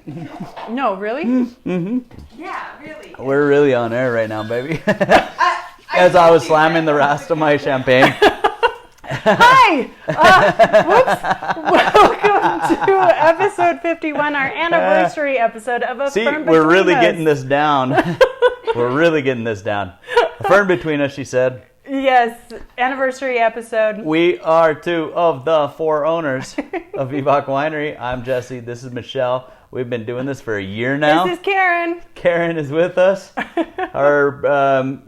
No, really? Mm-hmm. Yeah, really. We're really on air right now, baby. As I was slamming the rest of my champagne. Hi! Welcome to episode 51, our anniversary episode of A See, Fern we're Between really Us. getting this down. We're really getting this down. A Fern Between Us, she said. Yes, anniversary episode. We are two of the four owners of E51 Winery. I'm Jesse. This is Michelle. We've been doing this for a year now. This is Karen. Karen is with us. Our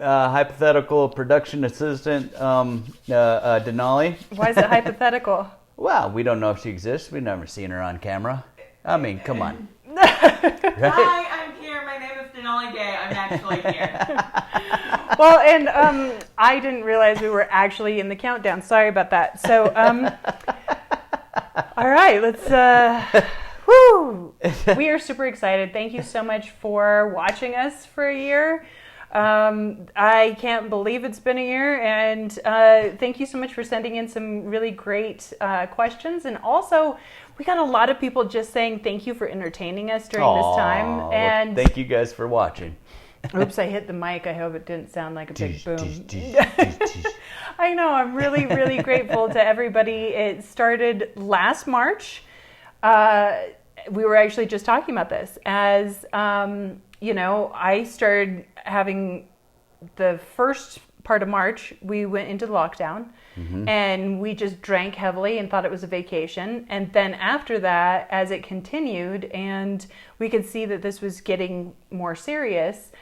hypothetical production assistant, Denali. Why is it hypothetical? Well, we don't know if she exists. We've never seen her on camera. I mean, come on. Right? Hi, I'm here. My name is Denali Gay. I'm actually here. Well, and I didn't realize we were actually in the countdown. Sorry about that. So, all right, let's... Woo! We are super excited. Thank you so much for watching us for a year. I can't believe it's been a year, and thank you so much for sending in some really great questions. And also, we got a lot of people just saying thank you for entertaining us during this time. And well, thank you guys for watching. Oops, I hit the mic. I hope it didn't sound like a big boom. I know. I'm really, really grateful to everybody. It started last March. We were actually just talking about this as, I started having the first part of March, we went into lockdown and we just drank heavily and thought it was a vacation. And then after that, as it continued and we could see that this was getting more serious,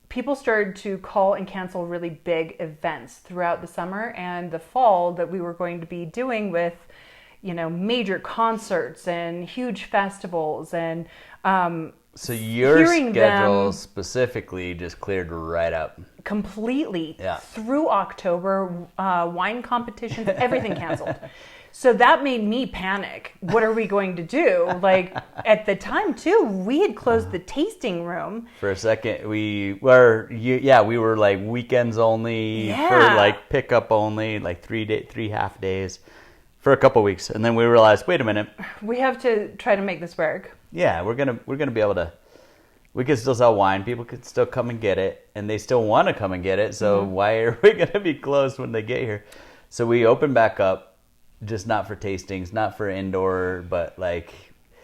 people started to call and cancel really big events throughout the summer and the fall that we were going to be doing with major concerts and huge festivals and so your schedule specifically just cleared right up. Completely. Yeah. Through October, wine competitions, everything canceled. So that made me panic. What are we going to do? Like at the time too, we had closed the tasting room. For a second, we were like weekends only, for like pickup only, like 3 half days. For a couple weeks, and then we realized, wait a minute, we have to try to make this work. Yeah, we're gonna be able to. We could still sell wine. People could still come and get it, and they still want to come and get it. So why are we gonna be closed when they get here? So we opened back up, just not for tastings, not for indoor, but like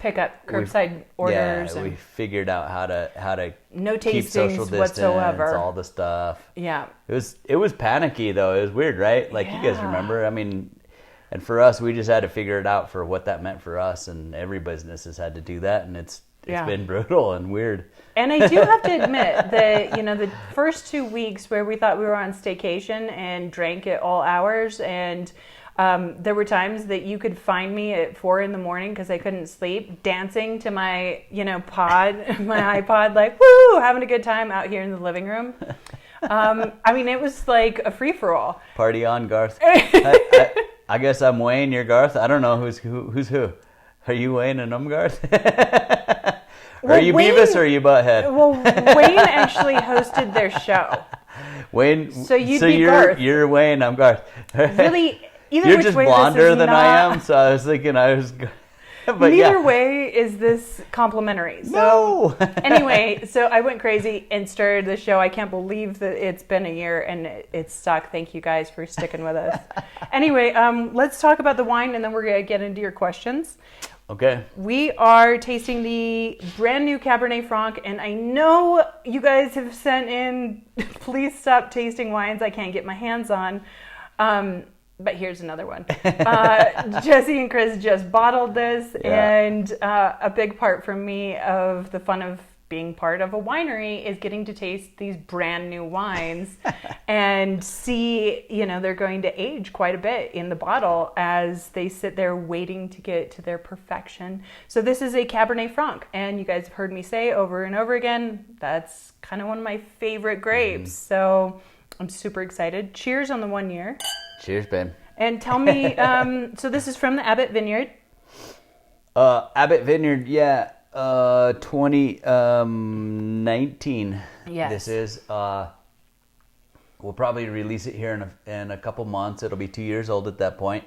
pick up curbside orders. Yeah, we figured out how to no keep social tastings distance, whatsoever. all the stuff. Yeah, it was panicky though. It was weird, right? Like you guys remember? I mean. And for us, we just had to figure it out for what that meant for us, and every business has had to do that, and it's been brutal and weird. And I do have to admit that, the first 2 weeks where we thought we were on staycation and drank at all hours, and there were times that you could find me at 4 a.m. because I couldn't sleep, dancing to my, my iPod, like, woo, having a good time out here in the living room. It was like a free-for-all. Party on, Garth. I guess I'm Wayne, you're Garth. I don't know who's who. Are you Wayne and I'm Garth? Are you Wayne, Beavis or are you Butthead? Well, Wayne actually hosted their show. Wayne, so you're Garth. You're Wayne, I'm Garth. Really, either you're which just way blonder than not... I am, so I was thinking But neither way is this complimentary. So no. Anyway, so I went crazy and started the show. I can't believe that it's been a year and it's stuck. Thank you guys for sticking with us. Anyway, let's talk about the wine and then we're going to get into your questions. Okay. We are tasting the brand new Cabernet Franc, and I know you guys have sent in, please stop tasting wines I can't get my hands on. But here's another one. Jesse and Chris just bottled this, and a big part for me of the fun of being part of a winery is getting to taste these brand new wines and see, they're going to age quite a bit in the bottle as they sit there waiting to get to their perfection. So this is a Cabernet Franc, and you guys have heard me say over and over again, that's kind of one of my favorite grapes. So I'm super excited. Cheers on the 1 year. Cheers, babe. And tell me, so this is from the Abbott Vineyard. Abbott Vineyard, 2019. Yes. This is. We'll probably release it here in a couple months. It'll be 2 years old at that point.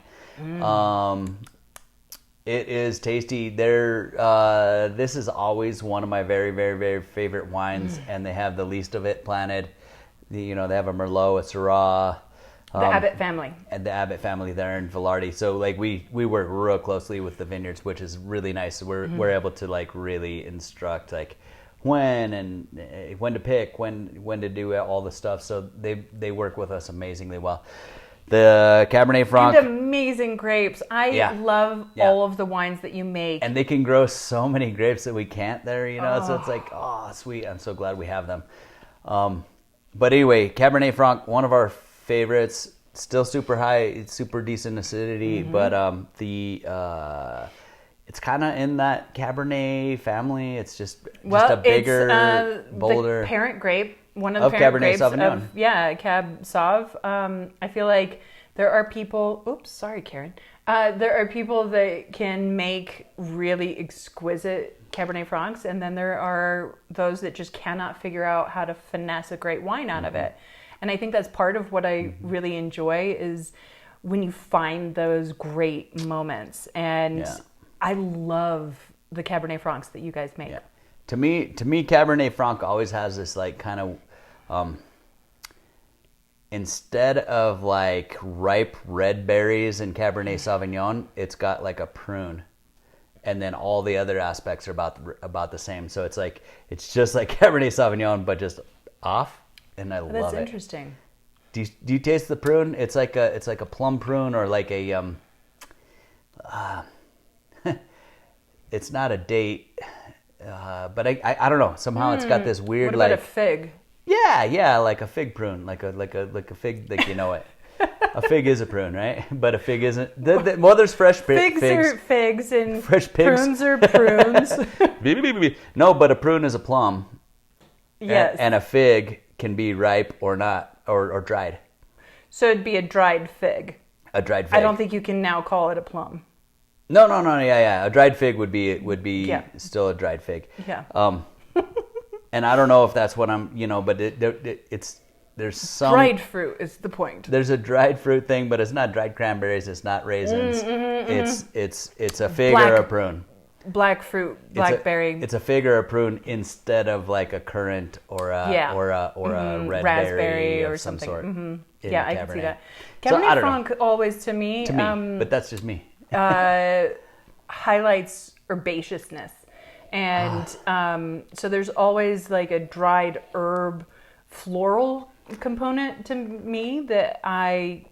It is tasty. This is always one of my very, very, very favorite wines, and they have the least of it planted. They have a Merlot, a Syrah. The Abbott family. And the Abbott family there in Velarde. So like we work real closely with the vineyards, which is really nice. So we're able to like really instruct like when to pick, when to do all the stuff. So they work with us amazingly well. The Cabernet Franc. And amazing grapes. I love all of the wines that you make. And they can grow so many grapes that we can't there, so it's like, oh, sweet. I'm so glad we have them. But anyway, Cabernet Franc, one of our favorites, still super high, it's super decent acidity, but it's kind of in that Cabernet family. It's just a bigger, bolder. The parent grape. One of the parent Cabernet grapes Sauvignon. Cab Sauv. I feel like there are people. Oops, sorry, Karen. There are people that can make really exquisite Cabernet Francs, and then there are those that just cannot figure out how to finesse a great wine out of it. And I think that's part of what I really enjoy is when you find those great moments. And I love the Cabernet Francs that you guys make. Yeah. To me, Cabernet Franc always has this like kind of, instead of like ripe red berries in Cabernet Sauvignon, it's got like a prune, and then all the other aspects are about the same. So it's just like Cabernet Sauvignon, but just off, and I love it. That's interesting. Do you taste the prune? It's like a plum prune or like a it's not a date. But I don't know. Somehow it's got this weird what about a fig? Yeah, like a fig prune, like a fig, like it. A fig is a prune, right? But a fig isn't. Well, there's fresh figs. Figs are figs and fresh pigs. Prunes are prunes. No, but a prune is a plum. Yes. And a fig can be ripe or not, or dried. So it'd be a dried fig. A dried fig. I don't think you can now call it a plum. No, yeah. A dried fig would be still a dried fig. Yeah. And I don't know if that's what I'm, but there's some dried fruit is the point. There's a dried fruit thing, but it's not dried cranberries. It's not raisins. It's a fig or a prune. Black fruit, blackberry. It's a fig or a prune instead of like a currant or a red raspberry berry of or some something. sort. Yeah, I can see that. Cabernet Franc always to me, but that's just me. Highlights herbaceousness, and so there's always like a dried herb floral component to me that I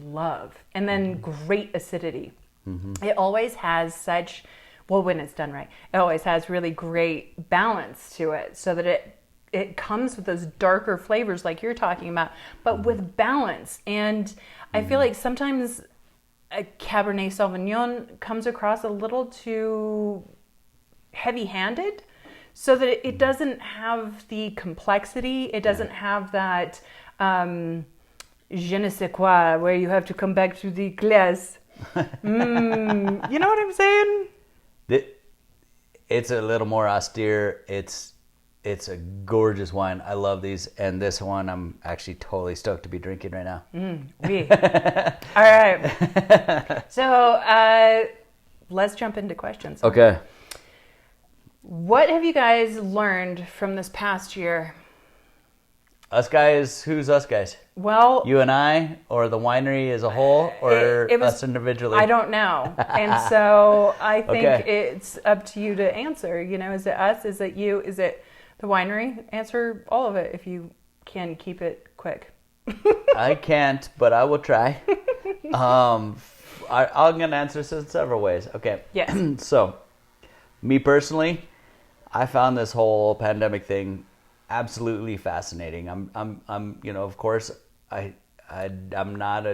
love, and then great acidity. It always has such, well, when it's done right, it always has really great balance to it, so that it comes with those darker flavors like you're talking about, but with balance. And I feel like sometimes a Cabernet Sauvignon comes across a little too heavy-handed, so that it doesn't have the complexity. It doesn't have that je ne sais quoi, where you have to come back to the glace. You know what I'm saying? It's a little more austere. It's a gorgeous wine. I love these, and this one I'm actually totally stoked to be drinking right now. Oui. All right. So let's jump into questions. Okay. What have you guys learned from this past year? Us guys? Who's us guys? Well, you and I, or the winery as a whole, or us individually? I don't know. And so I think it's up to you to answer. Is it us? Is it you? Is it the winery? Answer all of it if you can keep it quick. I can't, but I will try. I'm going to answer this in several ways. Okay. Yeah. So, me personally, I found this whole pandemic thing absolutely fascinating. I'm of course, I'm not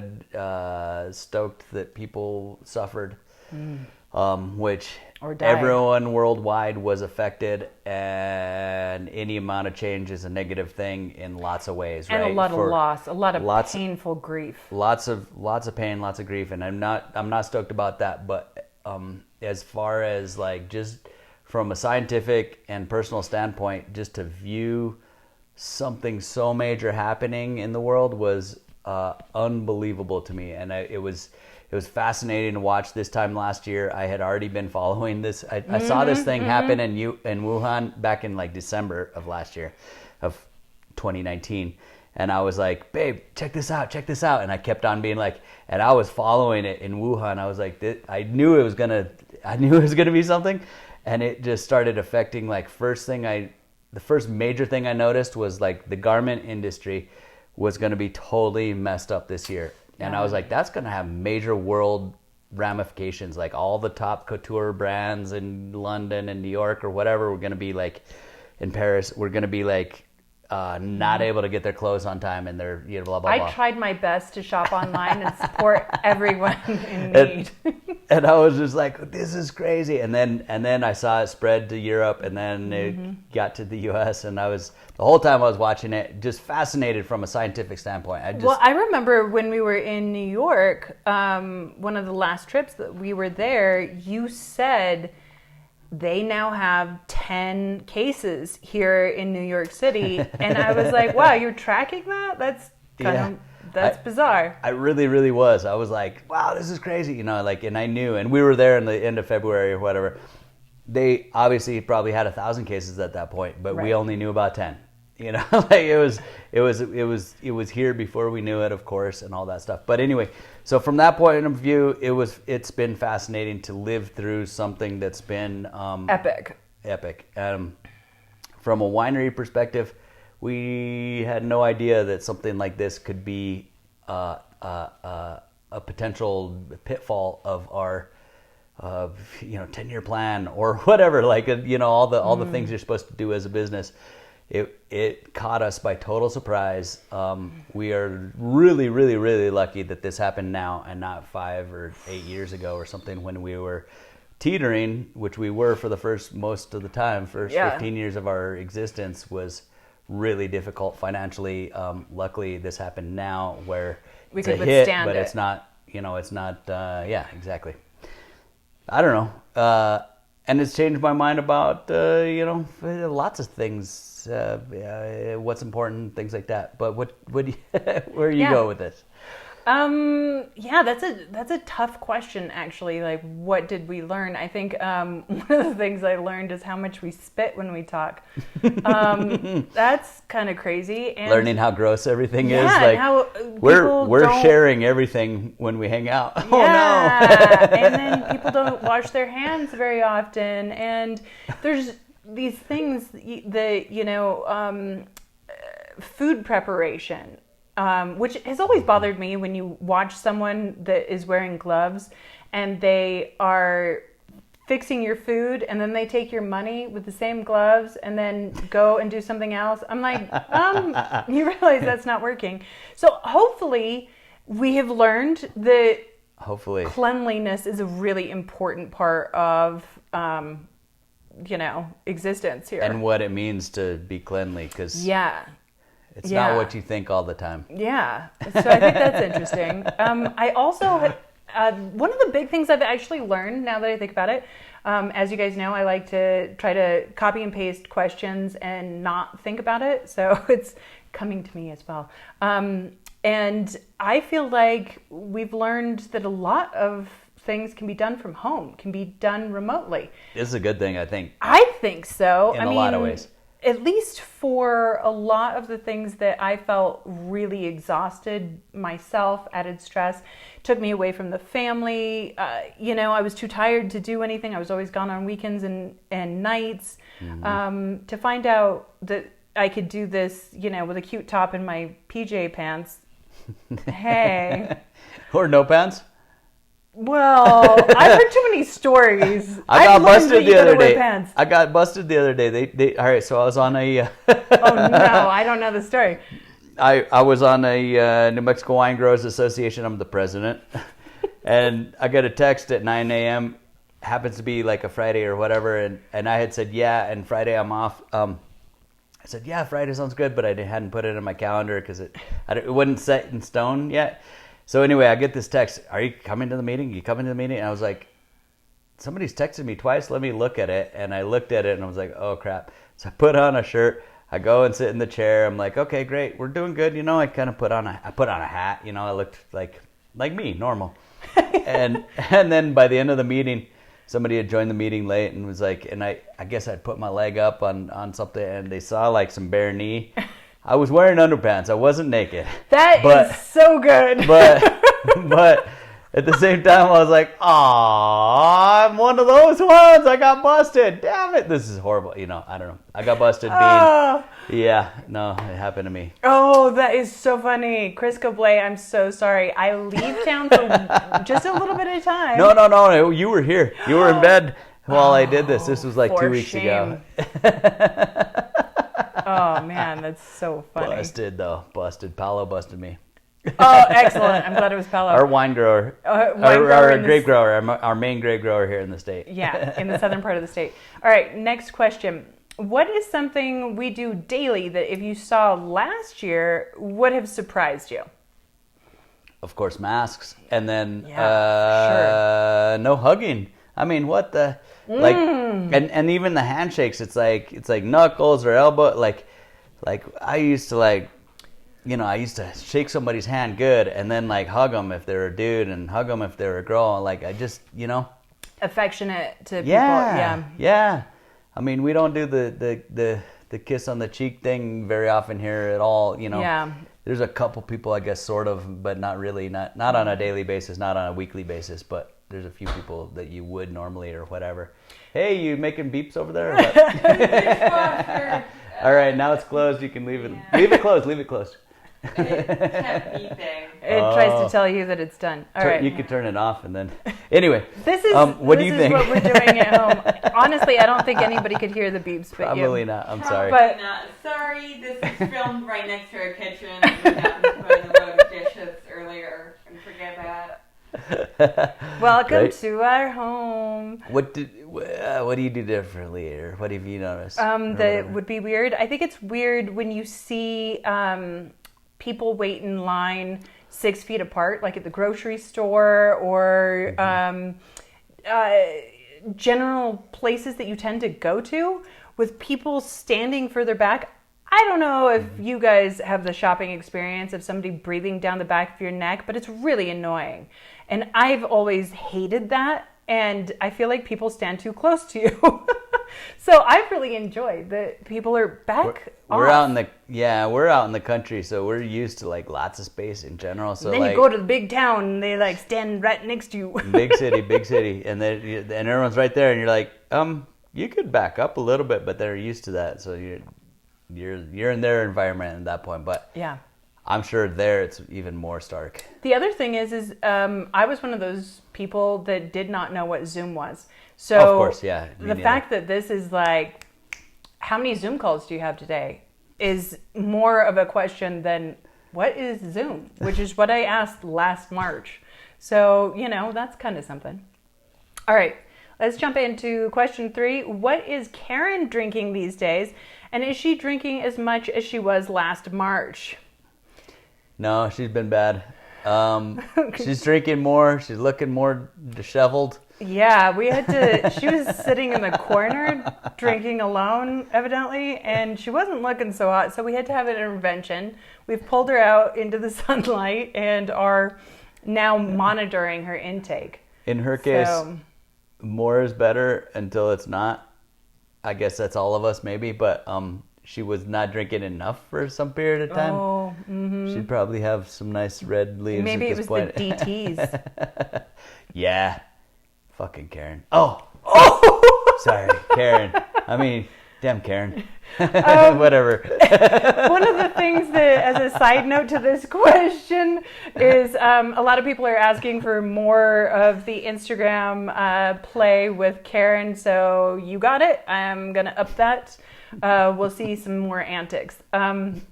stoked that people suffered, which or died. Everyone worldwide was affected, and any amount of change is a negative thing in lots of ways, and right? a lot of loss, a lot of painful grief, lots of pain, lots of grief, and I'm not stoked about that. But as far as like just from a scientific and personal standpoint, just to view something so major happening in the world was unbelievable to me, and it was It was fascinating to watch. This time last year, I had already been following this. I saw this thing happen in Wuhan back in like December of last year, of 2019. And I was like, babe, check this out. And I kept on being like, and I was following it in Wuhan. I was like, I knew it was gonna be something. And it just started affecting, like, the first major thing I noticed was like the garment industry was going to be totally messed up this year. And I was like, that's going to have major world ramifications. Like all the top couture brands in London and New York or whatever, we're going to be like in Paris, we're going to be like not able to get their clothes on time, and they're, you know, blah, blah, blah. I tried my best to shop online and support everyone in need. And I was just like, this is crazy. And then I saw it spread to Europe, and then it got to the US, and the whole time I was watching it, just fascinated from a scientific standpoint. Well, I remember when we were in New York, one of the last trips that we were there, you said they now have 10 cases here in New York City. And I was like, wow, you're tracking that? That's that's bizarre. I really, really was. I was like, wow, this is crazy. You know, like, and I knew, and we were there in the end of February or whatever. They obviously probably had 1,000 cases at that point, but we only knew about 10. You know, like it was here before we knew it, of course, and all that stuff. But anyway, so from that point of view, it's been fascinating to live through something that's been epic. From a winery perspective, we had no idea that something like this could be a potential pitfall of our 10-year plan or whatever. Like, you know, all the things you're supposed to do as a business. It caught us by total surprise. We are really, really, really lucky that this happened now and not 5 or 8 years ago or something, when we were teetering, which we were for the most of the time. 15 years of our existence was really difficult financially. Luckily, this happened now where we it's could a hit, withstand but it. it's not. You know, it's not. Yeah, exactly. I don't know. And it's changed my mind about, lots of things, what's important, things like that. But where do you go with this? That's a tough question, actually. Like, what did we learn? I think one of the things I learned is how much we spit when we talk. That's kind of crazy. And learning how gross everything is. Like, how we're sharing everything when we hang out. Yeah. Oh no! And then people don't wash their hands very often, and there's these things that food preparation. Which has always bothered me when you watch someone that is wearing gloves and they are fixing your food and then they take your money with the same gloves and then go and do something else. I'm like, you realize that's not working. So hopefully we have learned that cleanliness is a really important part of, existence here. And what it means to be cleanly, because it's not what you think all the time. Yeah. So I think that's interesting. I also, one of the big things I've actually learned now that I think about it, as you guys know, I like to try to copy and paste questions and not think about it. So it's coming to me as well. And I feel like we've learned that a lot of things can be done from home, can be done remotely. This is a good thing, I think. I think so. In a lot of ways. At least for a lot of the things that I felt really exhausted myself, added stress, took me away from the family. I was too tired to do anything. I was always gone on weekends and nights. Mm-hmm. To find out that I could do this, with a cute top and my PJ pants. Hey. Or no pants? Well, I've heard too many stories. I got busted the other day. Pants. I got busted the other day. They all right. So I was on a. Oh no! I don't know the story. I was on a New Mexico Wine Growers Association. I'm the president, and I got a text at 9 a.m. Happens to be like a Friday or whatever, and I had said and Friday I'm off. I said Friday sounds good, but I hadn't put it in my calendar because it wasn't set in stone yet. So anyway, I get this text, are you coming to the meeting? You coming to the meeting? And I was like, somebody's texted me twice. Let me look at it. And I looked at it and I was like, oh crap. So I put on a shirt. I go and sit in the chair. I'm like, okay, great. We're doing good. I kind of put on a hat. I looked like like me, normal. and then by the end of the meeting, somebody had joined the meeting late and was like, and I guess I'd put my leg up on something, and they saw like some bare knee. I was wearing underpants. I wasn't naked. That is so good. But at the same time, I was like, "Aw, I'm one of those ones. I got busted. Damn it! This is horrible." I don't know. I got busted being. Yeah, no, it happened to me. Oh, that is so funny, Chris Coblay. I'm so sorry. I leave town for just a little bit of time. No. You were here. You were in bed while I did this. This was like 2 weeks ago. Oh man, that's so funny. Busted. Paolo busted me. Oh, excellent. I'm glad it was Paolo. Our wine grower. Our grape grower. Our main grape grower here in the state. Yeah, in the southern part of the state. All right, next question. What is something we do daily that if you saw last year would have surprised you? Of course, masks. And then sure. No hugging. I mean, what the... Like, and even the handshakes, it's like knuckles or elbow. Like I used to I used to shake somebody's hand good and then like hug them if they're a dude and hug them if they're a girl. Like I just, affectionate to people. Yeah. I mean, we don't do the kiss on the cheek thing very often here at all. Yeah. There's a couple people, I guess, sort of, but not really, not on a daily basis, not on a weekly basis, but there's a few people that you would normally or whatever. Hey, you making beeps over there? All right, now it's closed. You can leave it. Yeah. Leave it closed. It kept beeping. It tries to tell you that it's done. All right. You can turn it off and then. Anyway, this is what do you think? This is what we're doing at home. Honestly, I don't think anybody could hear the beeps, but probably not. I'm sorry. But not. Sorry, this is filmed right next to our kitchen. We happened to put in a load of dishes earlier, and forget that. Welcome to our home. What do you do differently, or what have you noticed? That would be weird. I think it's weird when you see people wait in line 6 feet apart, like at the grocery store or general places that you tend to go to, with people standing further back. I don't know if you guys have the shopping experience of somebody breathing down the back of your neck, but it's really annoying. And I've always hated that, and I feel like people stand too close to you. So I've really enjoyed that people are back we're out in the country, so we're used to like lots of space in general. So then you go to the big town and they like stand right next to you. big city, and everyone's right there, and you're like, you could back up a little bit, but they're used to that, so you're in their environment at that point. But yeah, I'm sure there it's even more stark. The other thing is I was one of those people that did not know what Zoom was. So of course, yeah. The fact that this is like, how many Zoom calls do you have today, is more of a question than what is Zoom, which is what I asked last March. So, that's kind of something. All right, let's jump into question 3. What is Karen drinking these days? And is she drinking as much as she was last March? No, she's been bad. She's drinking more. She's looking more disheveled. Yeah, she was sitting in the corner drinking alone, evidently, and she wasn't looking so hot, so we had to have an intervention. We've pulled her out into the sunlight and are now monitoring her intake. In her case, more is better until it's not. I guess that's all of us, maybe, but she was not drinking enough for some period of time. Oh, mm-hmm. She'd probably have some nice red leaves. Maybe at it this was point. the DTs. Yeah. Fucking Karen. Oh! Sorry, Karen. I mean, damn Karen. Whatever. One of the things that, as a side note to this question, is a lot of people are asking for more of the Instagram play with Karen, so you got it. I'm going to up that. We'll see some more antics. The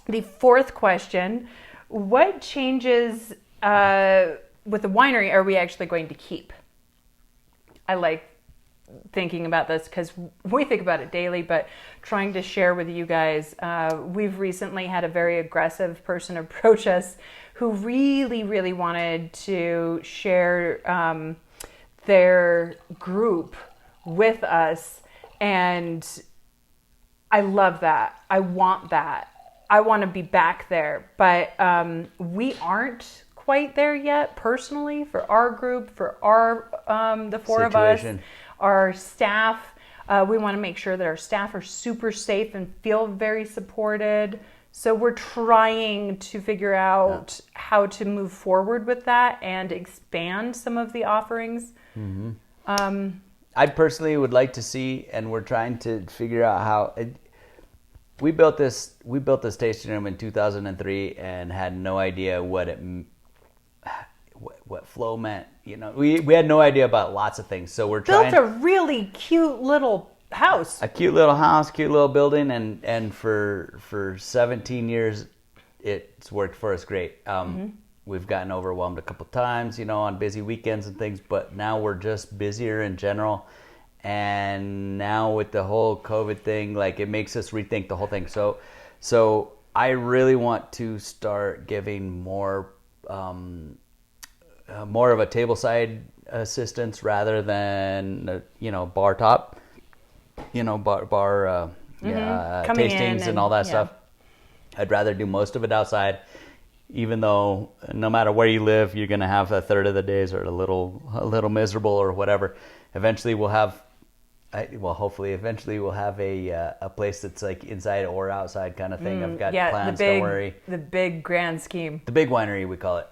4th question, what changes with the winery are we actually going to keep? I like thinking about this because we think about it daily, but trying to share with you guys, we've recently had a very aggressive person approach us who really, really wanted to share their group with us, and I love that. I want that. I want to be back there, but we aren't quite there yet personally for our group, for our the four of us, our staff. We want to make sure that our staff are super safe and feel very supported. So we're trying to figure out how to move forward with that and expand some of the offerings. I personally would like to see, and we're trying to figure out how. We built this tasting room in 2003 and had no idea what flow meant. You know, we had no idea about lots of things. So we're built a really cute little house. A cute little house, cute little building, and for 17 years, it's worked for us great. We've gotten overwhelmed a couple times, you know, on busy weekends and things, but now we're just busier in general. And now with the whole COVID thing, like, it makes us rethink the whole thing. So I really want to start giving more of a tableside assistance rather than bar top, tastings and all that stuff. I'd rather do most of it outside, even though no matter where you live, you're going to have a third of the days are a little miserable or whatever. Eventually we'll have a place that's like inside or outside kind of thing. I've got plans, don't worry. The big grand scheme. The big winery, we call it.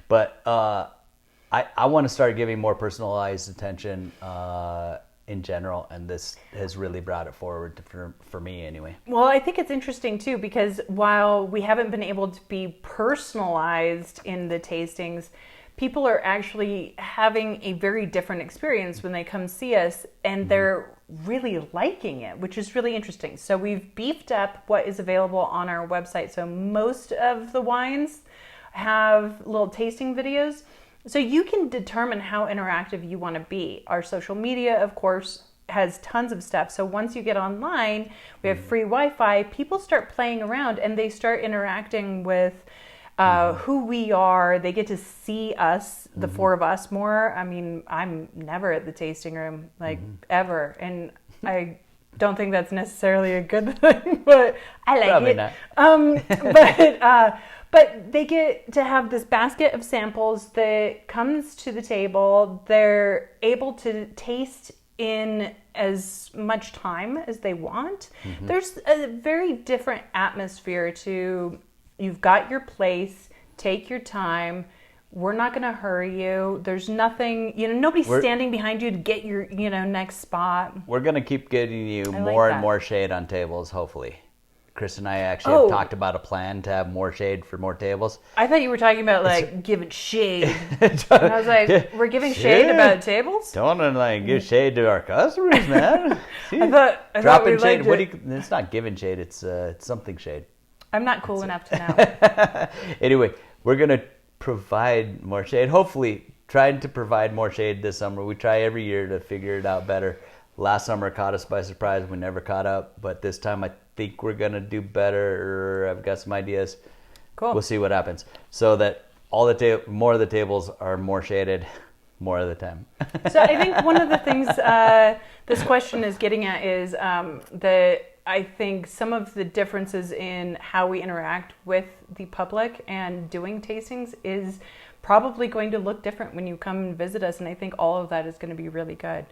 But I want to start giving more personalized attention in general, and this has really brought it forward for me anyway. Well, I think it's interesting too, because while we haven't been able to be personalized in the tastings, people are actually having a very different experience when they come see us, and they're really liking it, which is really interesting. So we've beefed up what is available on our website. So most of the wines have little tasting videos, so you can determine how interactive you want to be. Our social media, of course, has tons of stuff. So once you get online, we have free Wi-Fi. People start playing around and they start interacting with who we are. They get to see us, the four of us, more. I mean, I'm never at the tasting room, ever. And I don't think that's necessarily a good thing, but I like Probably it. Not. But they get to have this basket of samples that comes to the table. They're able to taste in as much time as they want. There's a very different atmosphere to, you've got your place, take your time. We're not going to hurry you. There's nothing, nobody's standing behind you to get your, next spot. We're going to keep getting you more and more shade on tables, hopefully. Chris and I actually have talked about a plan to have more shade for more tables. I thought you were talking about giving shade. And I was like, we're giving shade about tables? Don't want to give shade to our customers, man. I thought dropping shade. It's not giving shade. It's something shade. I'm not cool enough to know. Anyway, we're gonna provide more shade. Hopefully, trying to provide more shade this summer. We try every year to figure it out better. Last summer caught us by surprise. We never caught up, but this time I think we're gonna do better. I've got some ideas. Cool. We'll see what happens. So that more of the tables are more shaded more of the time. So I think one of the things this question is getting at is that I think some of the differences in how we interact with the public and doing tastings is probably going to look different when you come and visit us, and I think all of that is going to be really good.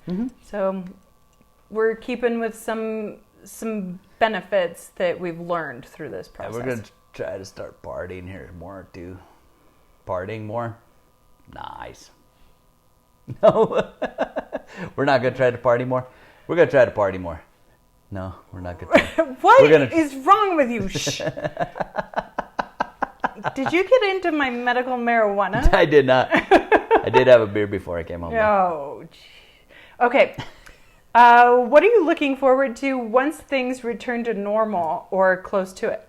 So we're keeping with some benefits that we've learned through this process. And we're going to try to start partying here more too. Partying more? Nice. No. We're not going to try to party more. We're going to try to party more. No, we're not going to. What is wrong with you? Shh. Did you get into my medical marijuana? I did not. I did have a beer before I came home. Oh, okay. What are you looking forward to once things return to normal or close to it?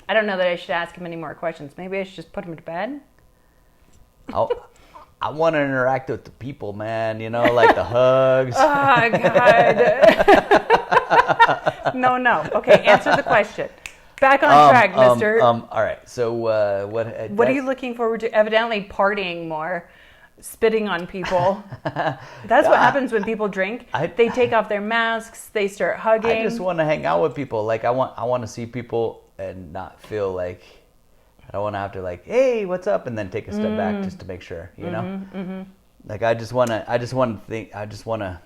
I don't know that I should ask him any more questions. Maybe I should just put him to bed. I want to interact with the people, man. Like the hugs. Oh, God. No. Okay, answer the question. Back on track, mister. All right. So what are you looking forward to? Evidently partying more, spitting on people. That's what happens when people drink. They take off their masks. They start hugging. I just want to hang out with people. Like I want to see people and not feel like I don't want to have to like, hey, what's up, and then take a step back just to make sure, you know. Like I just want to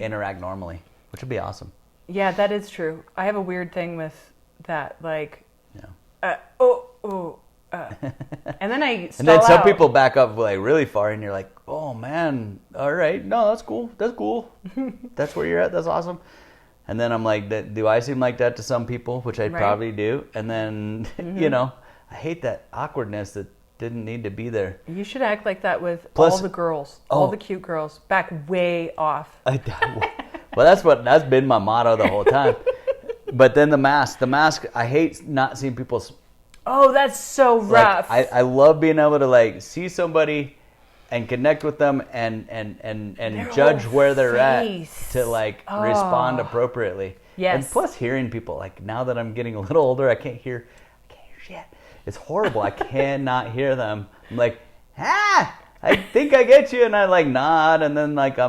interact normally, which would be awesome. Yeah, that is true. I have a weird thing with that, like, Yeah. and then I stall And then some out. people back up like really far, and you're like, oh man, all right, no, that's cool. That's where you're at. That's awesome. And then I'm like, do I seem like that to some people? Which I probably do. And then, you know, I hate that awkwardness that didn't need to be there. You should act like that with Plus- all the girls, all the cute girls, back way off. Well, that's been my motto the whole time. But then the mask, I hate not seeing people's. Oh, that's so rough. Like, I love being able to like see somebody and connect with them and Their judge whole where they're face. at to like respond appropriately. Yes. And plus hearing people, like now that I'm getting a little older, I can't hear shit. It's horrible. I cannot hear them. I'm like, I think I get you, and I like nod, and then like I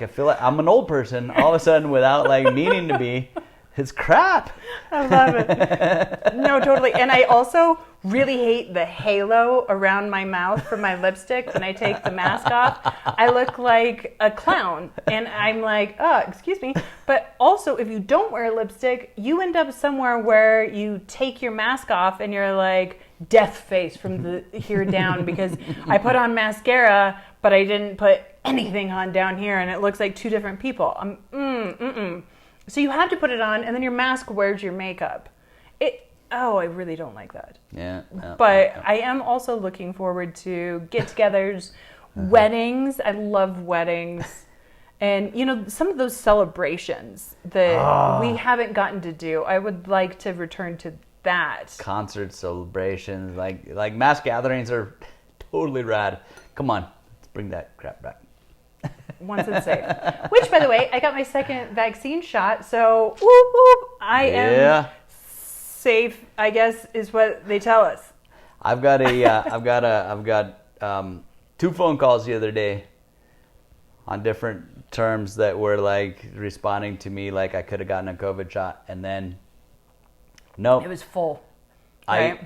feel like I'm an old person all of a sudden without like meaning to be. It's crap. I love it. No, totally. And I also really hate the halo around my mouth from my lipstick when I take the mask off. I look like a clown. And I'm like, oh, excuse me. But also, if you don't wear lipstick, you end up somewhere where you take your mask off and you're like death face from the here down because I put on mascara, but I didn't put anything on down here. And it looks like two different people. So you have to put it on, and then your mask wears your makeup. I really don't like that. Yeah. But I am also looking forward to get-togethers, weddings. I love weddings. And, you know, some of those celebrations that we haven't gotten to do, I would like to return to that. Concert celebrations, like mass gatherings are totally rad. Come on, let's bring that crap back. Once it's safe. Which, by the way, I got my second vaccine shot, so whoop, whoop, I am safe, I guess, is what they tell us. I've got two phone calls the other day on different terms that were like responding to me like I could have gotten a COVID shot, and then nope. It was full. Right?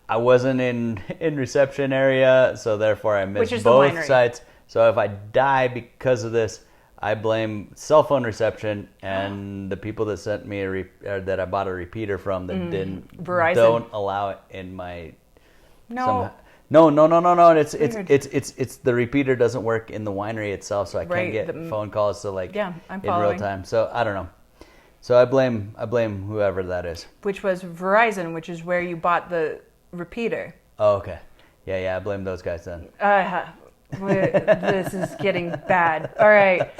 I wasn't in reception area, so therefore I missed both sites. So if I die because of this, I blame cell phone reception and the people that sent me that I bought a repeater from that don't allow it in my. No. No. It's the repeater doesn't work in the winery itself, so I can't get phone calls to like I'm in following. real time. So I don't know. So I blame whoever that is. Which was Verizon, which is where you bought the repeater. Oh, okay. Yeah. I blame those guys then. This is getting bad. All right.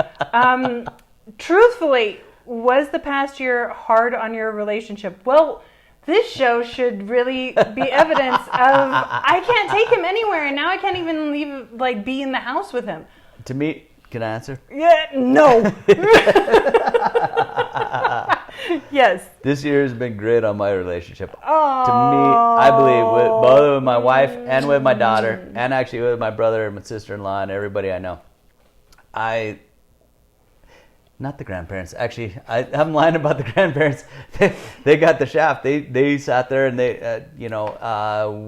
Truthfully, was the past year hard on your relationship? Well, this show should really be evidence of I can't take him anywhere, and now I can't even be in the house with him. To me, can I answer? Yeah, no. Yes. This year has been great on my relationship. To me, I believe, both with my wife and with my daughter, and actually with my brother and my sister-in-law and everybody I know. Not the grandparents. Actually, I'm lying about the grandparents. They got the shaft. They sat there and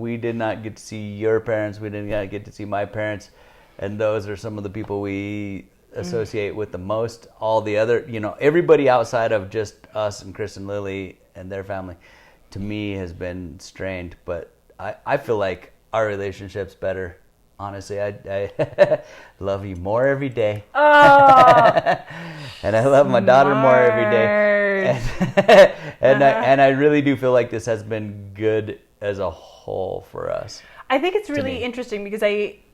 we did not get to see your parents. We didn't get to see my parents. And those are some of the people we associate with the most. All the other, everybody outside of just us and Chris and Lily and their family, to me has been strained. But I feel like our relationship's better. Honestly, I love you more every day. Oh, and I love my daughter more every day. And I really do feel like this has been good as a whole for us. I think it's really interesting because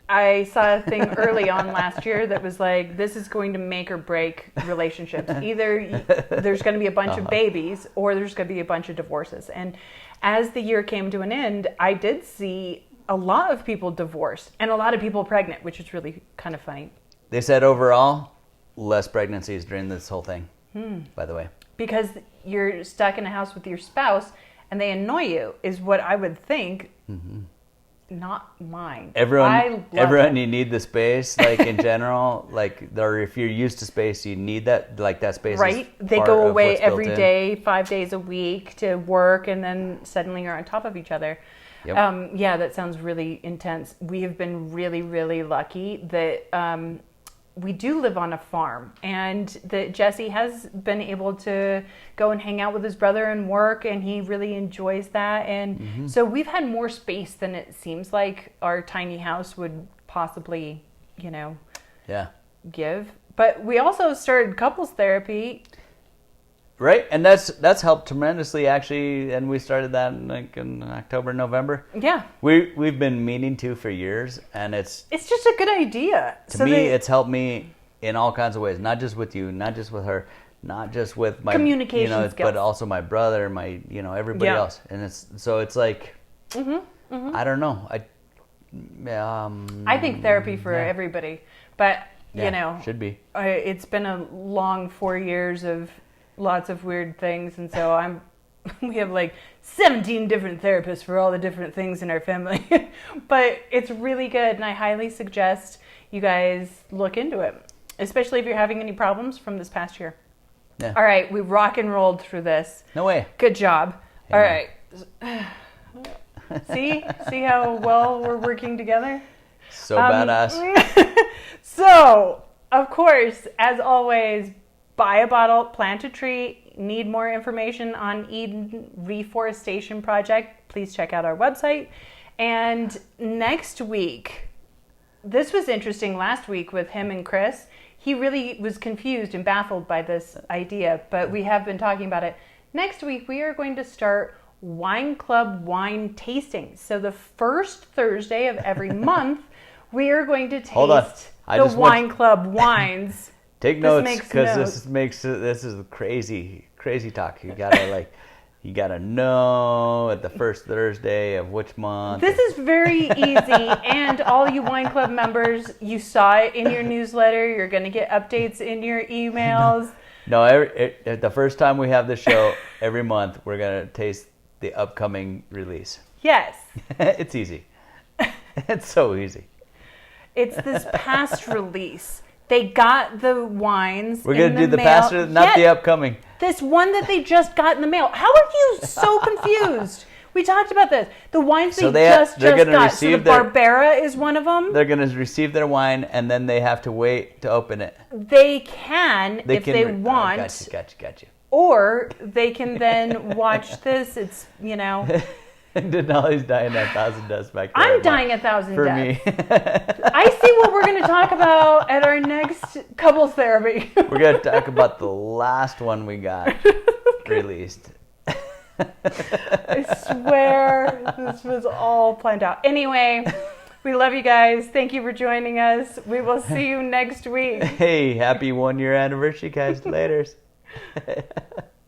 I saw a thing early on last year that was like, this is going to make or break relationships. Either there's going to be a bunch of babies or there's going to be a bunch of divorces. And as the year came to an end, I did see a lot of people divorced and a lot of people pregnant, which is really kind of funny. They said overall, less pregnancies during this whole thing, by the way. Because you're stuck in a house with your spouse and they annoy you is what I would think. Mm-hmm. not mine. Everyone, you need the space, like in general, like, or if you're used to space, you need that, like that space. Right? They go away every day, 5 days a week to work, and then suddenly you're on top of each other. Yep. Yeah, that sounds really intense. We have been really, really lucky that we do live on a farm, and that Jesse has been able to go and hang out with his brother and work, and he really enjoys that. And so we've had more space than it seems like our tiny house would possibly, give. But we also started couples therapy. Right, and that's helped tremendously, actually, and we started that in October, November. Yeah, we've been meaning to for years, and it's just a good idea. To me, it's helped me in all kinds of ways. Not just with you, not just with her, not just with my communication skills, but also my brother, my everybody else. And it's like I don't know. I think therapy for everybody, but should be. It's been a long 4 years of lots of weird things, and so we have like 17 different therapists for all the different things in our family. But it's really good, and I highly suggest you guys look into it, especially if you're having any problems from this past year. Yeah. All right, we rock and rolled through this. No way. Good job. Hey, all right. See how well we're working together? So badass. So, of course, as always, buy a bottle, plant a tree. Need more information on Eden Reforestation Project, please check out our website. And next week, this was interesting last week with him and Chris. He really was confused and baffled by this idea, but we have been talking about it. Next week, we are going to start Wine Club wine tasting. So the first Thursday of every month, we are going to taste the Wine Club wines. Take notes, because this is crazy talk. You gotta know at the first Thursday of which month. This is very easy, and all you Wine Club members, you saw it in your newsletter. You're gonna get updates in your emails. No, the first time we have the show every month, we're gonna taste the upcoming release. Yes, it's easy. It's so easy. It's this past release. They got the wines. We're going to do the past, not the upcoming. This one that they just got in the mail. How are you so confused? We talked about this. The wines they just got. So the Barbera is one of them. They're going to receive their wine, and then they have to wait to open it. They can if they want. Gotcha. Or they can then watch this. It's, Denali's dying 1,000 deaths back there. I'm dying 1,000 deaths. For me. I see what we're going to talk about at our next couples therapy. We're going to talk about the last one we got released. I swear this was all planned out. Anyway, we love you guys. Thank you for joining us. We will see you next week. Hey, happy 1 year anniversary, guys. Laters.